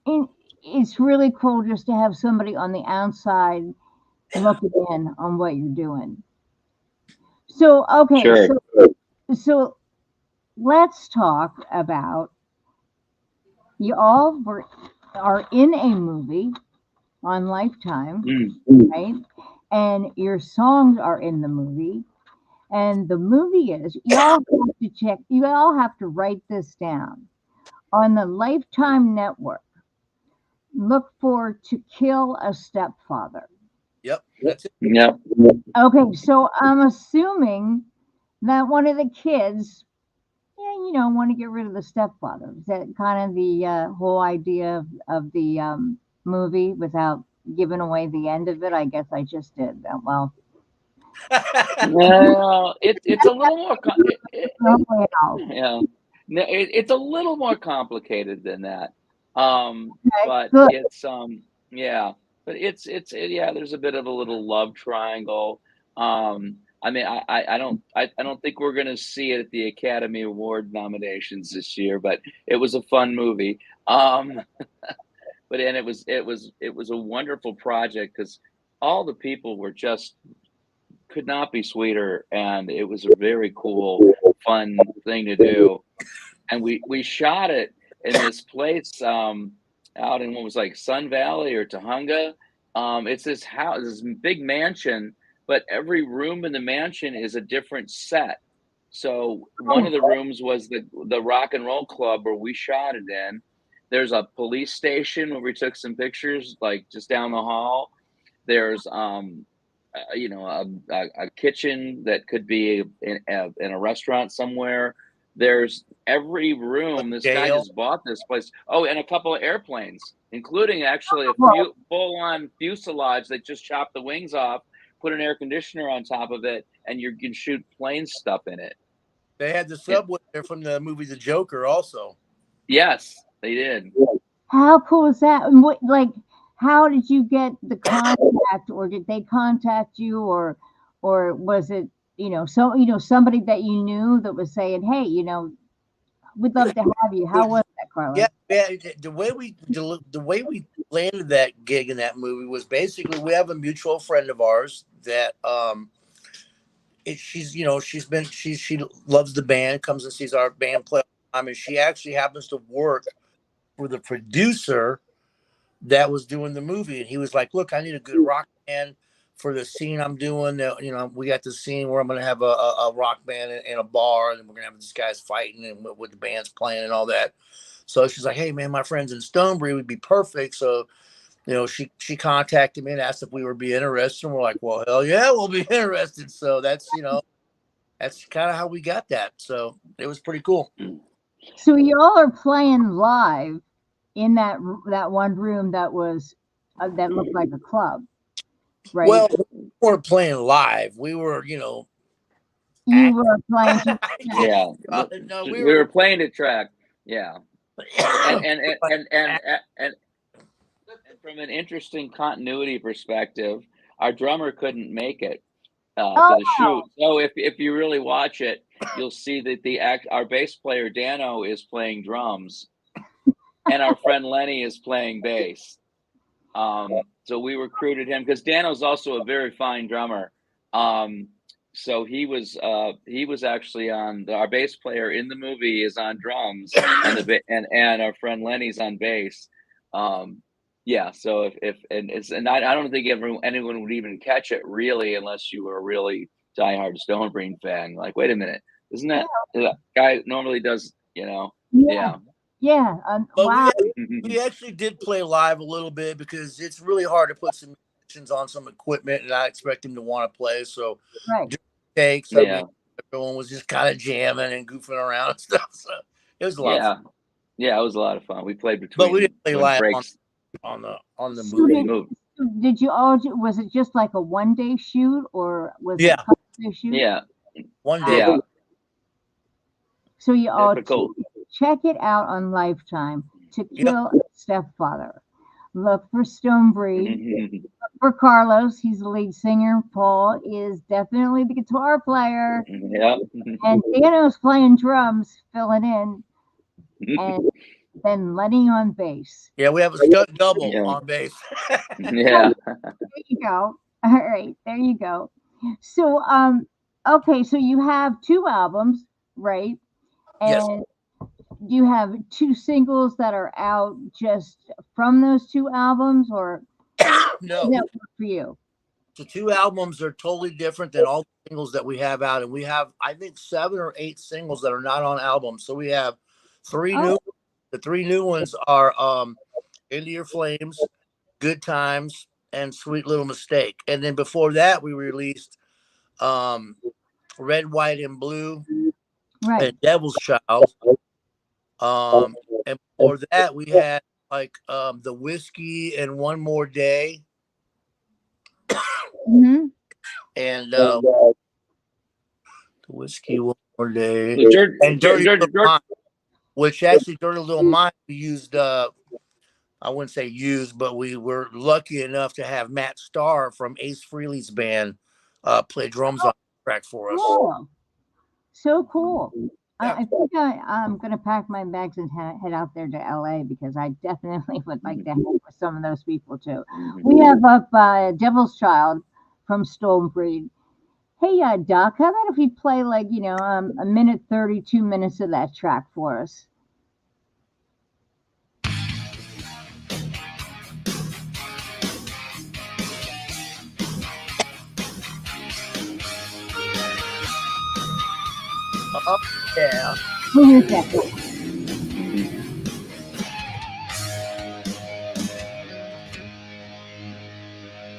it, it's really cool just to have somebody on the outside looking in on what you're doing. So okay, Sure. so let's talk about you all are in a movie on Lifetime, right? And your songs are in the movie. And the movie is you all have to write this down. On the Lifetime Network, look for To Kill a Stepfather. Yep, that's it. Yep. Okay, so I'm assuming that one of the kids, want to get rid of the stepfather. Is that kind of the whole idea of the movie without given away the end of it. I guess I just did that. Well, No, it's a little more. well, Yeah, no, it's a little more complicated than that. okay, But good. yeah, but yeah. There's a bit of a little love triangle. I mean, I don't think we're gonna see it at the Academy Award nominations this year, but it was a fun movie. But and it was a wonderful project because all the people were just could not be sweeter, and it was a very cool, fun thing to do. And we shot it in this place out in what was like Sun Valley or Tahunga. It's this house, this big mansion, but every room in the mansion is a different set. So one Oh, of the rooms was the rock and roll club where we shot it in. There's a police station where we took some pictures, like just down the hall. There's you know, a kitchen that could be in a restaurant somewhere. There's every A room. This guy jail. just bought this place. Oh, and a couple of airplanes, including actually a well, full-on fuselage that just chopped the wings off, put an air conditioner on top of it, and you can shoot plane stuff in it. They had the it subway there from the movie The Joker also. yes, they did. how cool is that? And what, like, how did you get the contact, or did they contact you, or was it, somebody that you knew that was saying, "Hey, we'd love to have you." It How was- was that, yeah, Carlos? yeah. The way we landed that gig in that movie was basically we have a mutual friend of ours that she's she loves the band, comes and sees our band play all the time, and she actually happens to work for the producer that was doing the movie, and he was like, "Look, I need a good rock band for the scene I'm doing. We got the scene where I'm going to have a rock band in a bar, and we're going to have these guys fighting and with the band's playing and all that." So she's like, "Hey, man, my friends in Stonebreed would be perfect." So she contacted me and asked if we would be interested, and we're like, "Well, hell yeah, we'll be interested." So that's kind of how we got that. So it was pretty cool. So y'all are playing live in that one room that looked like a club, right? Well, we weren't playing live. We were, You acting. were playing to I guess Yeah, you call it. No, we we were were playing the track. Yeah, and and and like, and and, and And from an interesting continuity perspective, our drummer couldn't make it to the oh, shoot. So if you really watch it, you'll see that our bass player Dano is playing drums, and our friend Lenny is playing bass. So we recruited him because Dano's also a very fine drummer. So he was actually on our bass player in the movie is on drums, and and our friend Lenny's on bass. Um, yeah, so if and it's and I don't think anyone would even catch it really unless you were a really diehard Stonebreed fan. Like, wait a minute, isn't that guy normally does? yeah, Yeah. yeah. but we Wow, we actually did play live a little bit because it's really hard to put some musicians on some equipment, and I expect them to want to play. So right. during takes, I mean, Yeah. everyone was just kind of jamming and goofing around and stuff. So it was a lot of fun. Yeah. Yeah, it was a lot of fun. We played But we didn't between play when live breaks on the So in the movie. movie. did you all? Was it just like a 1 day shoot, or was it a Yeah, couple day shoot? Yeah. one day. Yeah. So you all Typical. check it out on Lifetime. To Yep. Kill a Stepfather. Look for Stonebreed. For Carlos, he's the lead singer. Paul is definitely the guitar player, Yep. and Dano's playing drums, filling in, and then Lenny on bass. Yeah, we have a stunt double Yeah. on bass. Yeah. There you go. All right, there you go. So, okay, so you have two albums, right? Yes. And you have two singles that are out just from those two albums, or does No. that work for you? The two albums are totally different than all the singles that we have out, and we have I think 7 or 8 singles that are not on albums. So we have three Oh, new. The three new ones are "Into Your Flames," "Good Times," and "Sweet Little Mistake." And then before that, we released um, "Red, White, and Blue" right. and "Devil's Child." And before that, we had like "The Whiskey" and "One More Day." Mm-hmm. and the whiskey one more day, The dirt, and Dirty dirt, Little dirt. Mind, which actually Dirty Little Mind we used. I wouldn't say used, but we were lucky enough to have Matt Starr from Ace Frehley's band play drums on the track for us. Cool. So cool. Yeah. I think I'm going to pack my bags and head out there to LA because I definitely would like to hang with some of those people too. We have up Devil's Child from Stonebreed. Hey, Doc, how about if we play like, a minute 30, 2 minutes of that track for us? Oh, yeah. Who is that?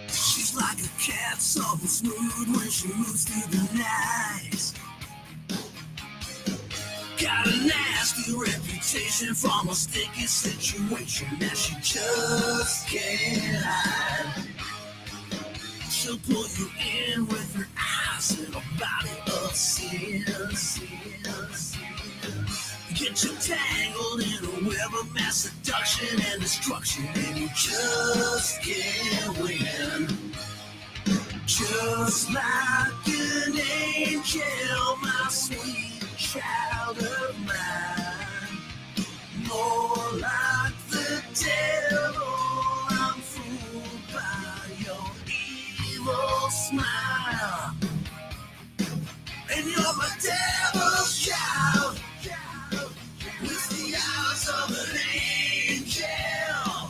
She's like a cat, soft and smooth when she moves through the night. Got a nasty reputation from a sticky situation that she just can't hide. She'll pull you in with her eyes and a body of sin. Get you tangled in a web of mass seduction and destruction, and you just can't win. Just like an angel, my sweet child of mine. More like the devil, I'm fooled by your evil smile. And you're my devil's child, with the eyes of an angel.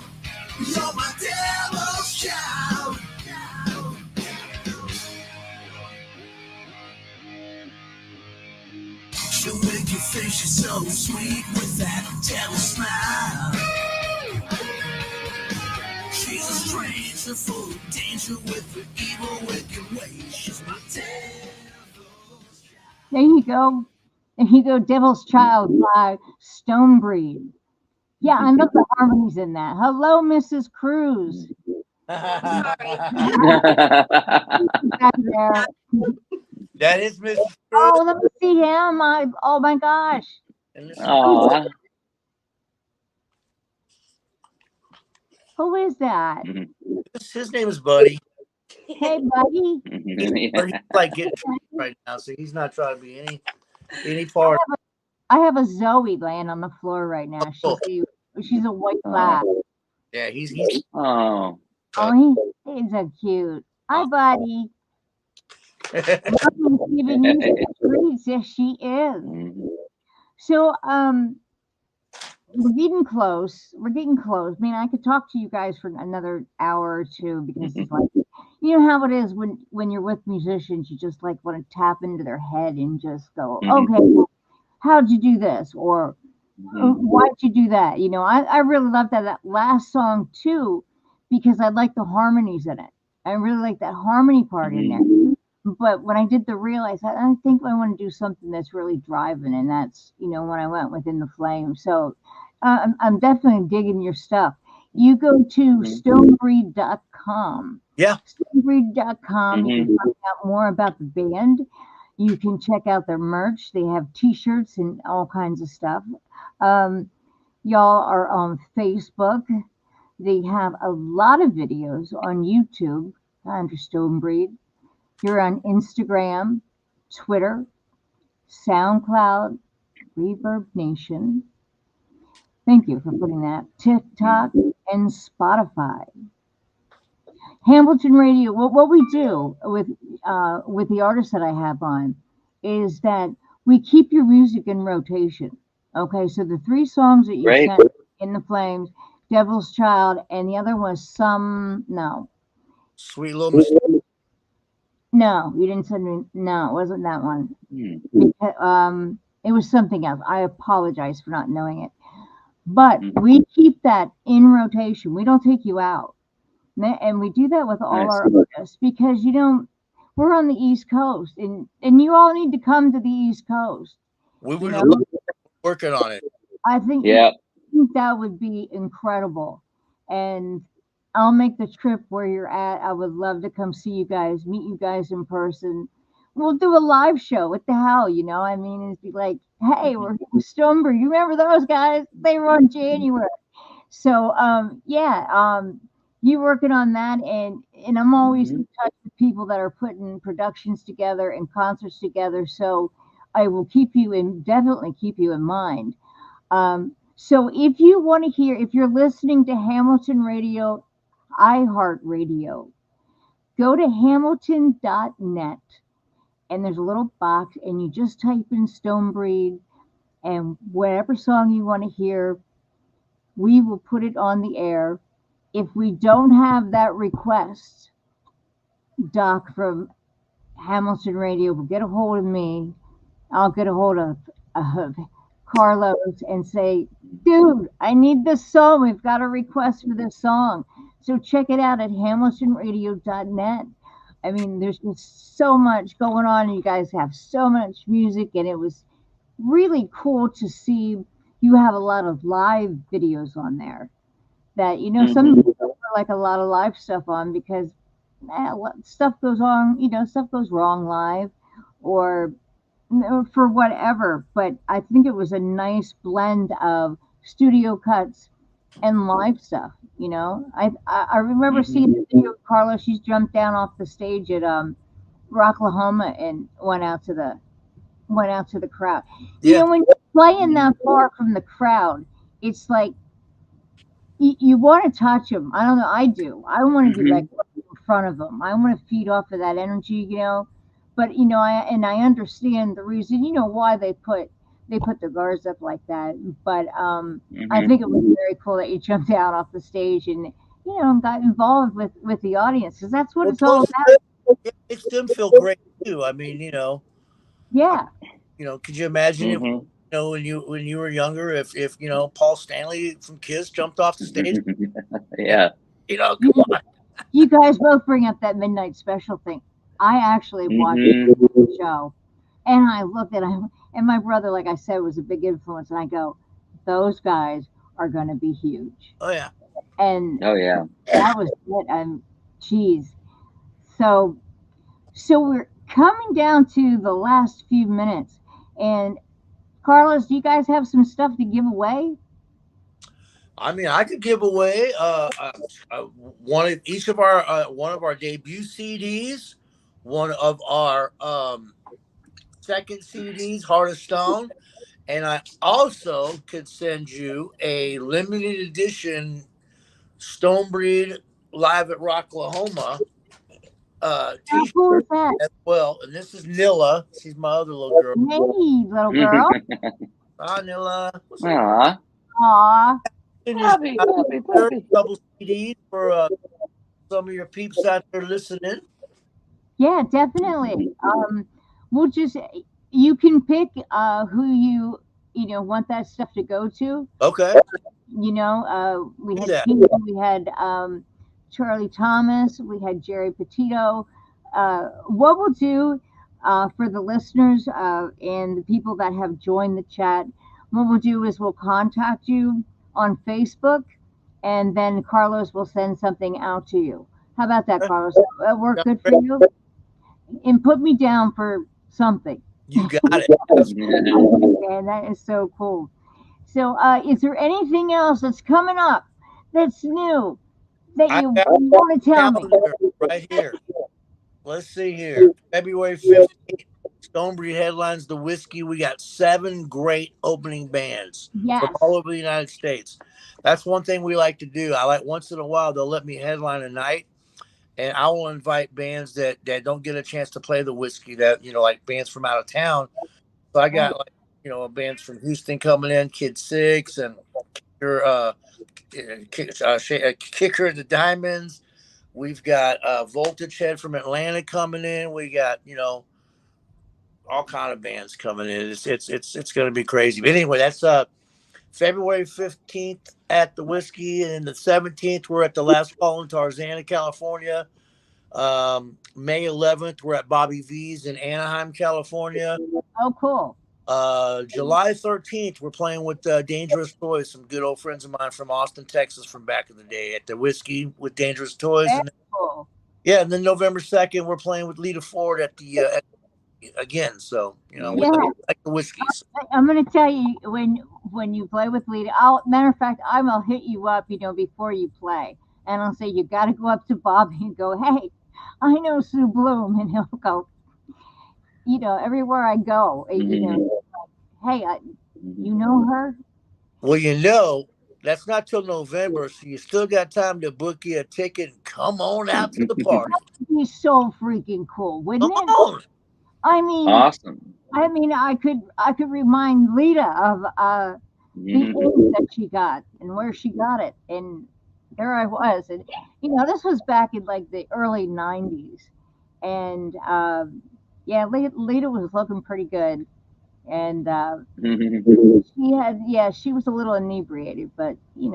You're my devil's child. She'll make your face so sweet with that devil smile. She's a stranger full of danger with her evil, wicked ways. She's my devil's child. There you go. There you go, Devil's Child by Stonebreed. Yeah, I love the harmonies in that. Hello, Mrs. Cruz. Back there. That is Mrs. Cruz. Oh, let me see him. Oh my gosh. And this Aw. Who is that? his name is Buddy. Hey, buddy. But he's like getting right now, so he's not trying to be any part. I have a Zoe laying on the floor right now. She's a white lab. Yeah, he's Oh. Oh, he's so cute. Hi, buddy. Mommy's giving you some treats. Yes, she is. So, we're getting close. We're getting close. I mean, I could talk to you guys for another hour or two because it's like, you know how it is when you're with musicians, you just like want to tap into their head and just go, okay, how'd you do this? Or why'd you do that? I really love that last song too, because I like the harmonies in it. I really like that harmony part in there. But when I did the reel, I thought, I think I want to do something that's really driving, and that's when I went within the flame. So I'm definitely digging your stuff. You go to stonebreed.com. Yeah. Stonebreed.com. You can find out more about the band. You can check out their merch. They have T-shirts and all kinds of stuff. Y'all are on Facebook. They have a lot of videos on YouTube under Stonebreed. You're on Instagram, Twitter, SoundCloud, Reverb Nation. Thank you for putting that. TikTok and Spotify. Hamilton Radio. What we do with the artists that I have on is that we keep your music in rotation. Okay, so the 3 songs that you Great. sent in the Flames, Devil's Child, and the other was Sweet Little Mistake. No, you didn't send me. No, it wasn't that one. Because, it was something else. I apologize for not knowing it. But we keep that in rotation. We don't take you out. And we do that with all our artists because, we're on the East Coast and you all need to come to the East Coast. We were working on it. I think Yeah. that would be incredible. And I'll make the trip where you're at. I would love to come see you guys, meet you guys in person. We'll do a live show. What the hell, you know? I mean, it'd be like, hey, we're Stonebreed. You remember those guys? They were on January. So yeah, you working on that, and I'm always Mhm. in touch with people that are putting productions together and concerts together. So I will keep you in definitely keep you in mind. So if you want to hear, if you're listening to Hamilton Radio, iHeartRadio, go to hamilton.net and there's a little box and you just type in Stonebreed and whatever song you want to hear, we will put it on the air. If we don't have that request, Doc from Hamilton Radio will get a hold of me. I'll get a hold of Carlos and say, dude, I need this song. We've got a request for this song. So check it out at hamiltonradio.net. I mean, there's just so much going on, and you guys have so much music, and it was really cool to see you have a lot of live videos on there that some Mhm. people don't put, like a lot of live stuff on because stuff goes on, stuff goes wrong live or for whatever. But I think it was a nice blend of studio cuts and live stuff. I remember seeing Mhm. the video of Carla. She's jumped down off the stage at Rocklahoma and went out to the crowd. Yeah. When you're playing Mhm. that far from the crowd, it's like you want to touch them. I don't know. I do. I want to be like Mhm. right in front of them. I want to feed off of that energy. But I understand the reason. Why they put the guards up like that. But I Mhm. think it was very cool that you jumped out off the stage and got involved with the audience because that's what Well, it's all plus about. it makes them feel great too. I mean, I, Yeah. could you imagine if Mhm. when you were younger, if Paul Stanley from Kiss jumped off the stage, and, Yeah. You, come on. you guys both bring up that midnight special thing. I actually watched Mhm. the show. And I looked at him, and my brother, like I said, was a big influence. And I go, those guys are going to be huge. Oh yeah. And Oh yeah. that was it. And geez. So, so we're coming down to the last few minutes. And Carlos, do you guys have some stuff to give away? I mean, I could give away one of each of our one of our debut CDs, one of our second CDs, Heart of Stone, and I also could send you a limited edition Stonebreed live at Rocklahoma How cool T-shirt is that? as well. And this is Nilla. She's my other little girl. Hey, little girl. Ah, Nilla, what's up? Aw. Aw. And you Puppy, puppy, a puppy. couple CDs for some of your peeps out there listening. Yeah, definitely. We'll just you can pick who you want that stuff to go to. Okay, We do had that. Pete, we had Charlie Thomas, we had Jerry Petito. What we'll do for the listeners and the people that have joined the chat, what we'll do is we'll contact you on Facebook, and then Carlos will send something out to you. How about that, Carlos? That work Sounds good for great. you? And put me down for something. You got it. Absolutely. Man, that is so cool. So, is there anything else that's coming up that's new that I you got want to a tell me? calendar right here. Let's see here. February 15th, Stonebreed headlines the whiskey. We got 7 great opening bands from all Yes. over the United States. That's one thing we like to do. I like once in a while they'll let me headline a night, and I will invite bands that don't get a chance to play the whiskey, that like bands from out of town. So I got like bands from Houston coming in, Kid Six and your Kicker the Diamonds. We've got Voltage Head from Atlanta coming in. We got all kind of bands coming in. It's going to be crazy. But anyway, that's February 15th at the Whiskey, and the 17th we're at the Last Call in Tarzana, California. May 11th we're at Bobby V's in Anaheim, California. Oh, cool. July 13th, we're playing with Dangerous Toys, some good old friends of mine from Austin, Texas, from back in the day at the Whiskey with Dangerous Toys. Very And cool. yeah, and then November 2nd, we're playing with Lita Ford at the again. So we Yeah, like the whiskeys. I'm gonna tell you when you play with Lita. I'll matter of fact, I will hit you up, before you play, and I'll say you got to go up to Bobby and go, hey, I know Sue Bloom, and he'll go, everywhere I go, hey, you know her? Well, that's not till November, so you still got time to book you a ticket and come on out to the party. That'd be so freaking cool, Come wouldn't it? on. I mean, Awesome. I could remind Lita of the age that she got and where she got it, and there I was, and this was back in like the early '90s, and yeah, Lita was looking pretty good, and she was a little inebriated, but it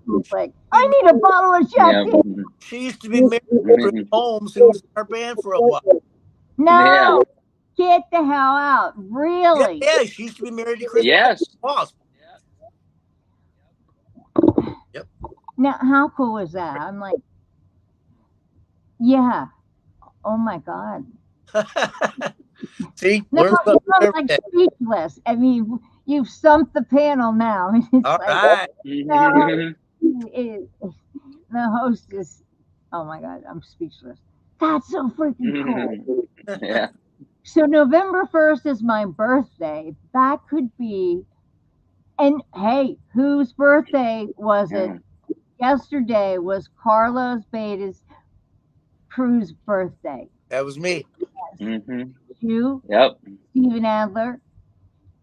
was like I need a bottle of Jack Yeah. Daniels. She used to be married to Chris Holmes, who was in our band for a while. Yeah. No, get the hell out! Really? Yeah, she used to be married to Chris Yes. Holmes. Yep. Now, how cool is that? I'm like, yeah. Oh my god. See, No, learn something I'm every like day. speechless. I mean, you've stumped the panel now. It's All like, right. no, the host is. Oh my god, I'm speechless. That's so freaking cool. Yeah. So November 1st is my birthday. That could be. And hey, whose birthday was it? Yesterday was Carlos Beta's Cruz birthday. That was me. You, Yep. Steven Adler,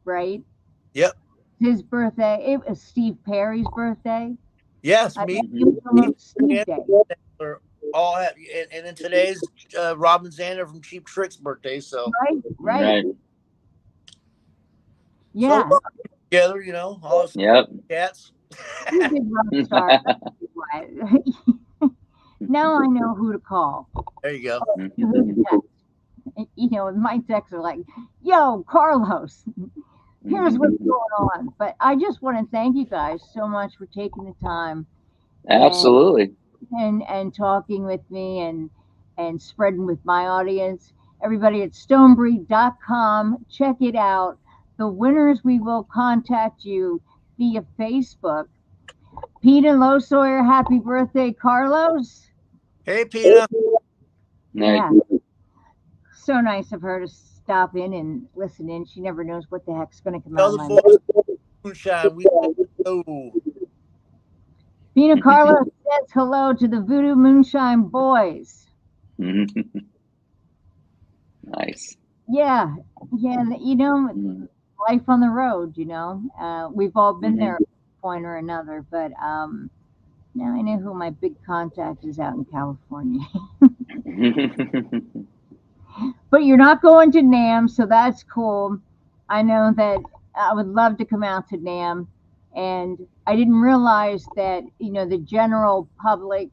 right? Yep. His birthday. It was Steve Perry's birthday. Yes, I me. mean, it was almost Steve Day. We're all have, and then today's Robin Zander from Cheap Trick's birthday. So Right. so Yeah. we're together, all us Yep. cats. You did Rockstar. Right. Now I know who to call. There you go. Who to text. My texts are like, yo, Carlos, here's what's going on. But I just want to thank you guys so much for taking the time Absolutely. and talking with me and spreading with my audience. Everybody at stonebreed.com, check it out. The winners, we will contact you via Facebook. Pina Low-Sawyer, happy birthday, Carlos. Hey, Pina. Yeah. So nice of her to stop in and listen in. She never knows what the heck's going to come out Tell of the my mouth. folks moonshine. We know. Pina Carlos says hello to the Voodoo Moonshine Boys. Nice. Yeah. Life on the road, we've all been there at one point or another, but now I know who my big contact is out in California. But you're not going to NAM, so that's cool. I know that I would love to come out to NAM, and I didn't realize that the general public,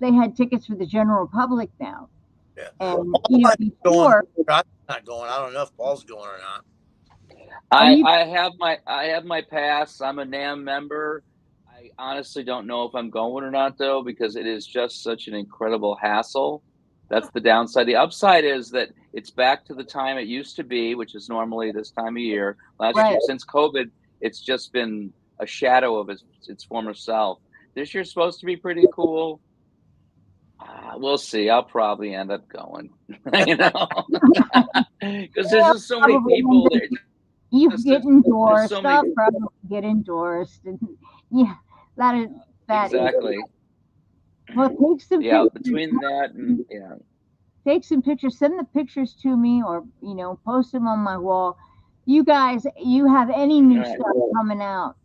they had tickets for the general public now. Yeah. And before I'm not going. I don't know if Paul's going or not. I have my pass. I'm a NAM member. I honestly don't know if I'm going or not, though, because it is just such an incredible hassle. That's the downside. The upside is that it's back to the time it used to be, which is normally this time of year. Last year, since COVID, it's just been a shadow of its former self. This year's supposed to be pretty cool. We'll see. I'll probably end up going, because there's just so many people there. You get endorsed. So I'll probably get endorsed, and yeah, that exactly. Well, take some pictures. Between that and take some pictures. Send the pictures to me, or post them on my wall. You guys, you have any new stuff coming out?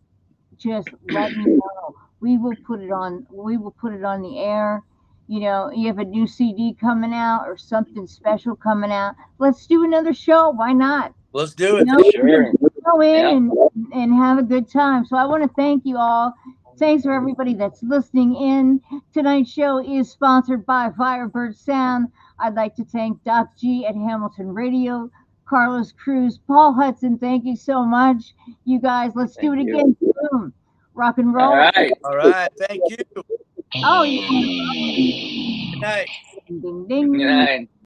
Just let me know. We will put it on. We will put it on the air. You have a new CD coming out or something special coming out. Let's do another show. Why not? Let's do it. For sure. Go in and have a good time. So I want to thank you all. Thanks for everybody that's listening in. Tonight's show is sponsored by Firebird Sound. I'd like to thank Doc G at Hamilton Radio, Carlos Cruz, Paul Hudson. Thank you so much, you guys. Let's do Thank it you. again soon. Rock and All roll. right. All right. Thank you. Oh, you Good night. ding Good ding. night.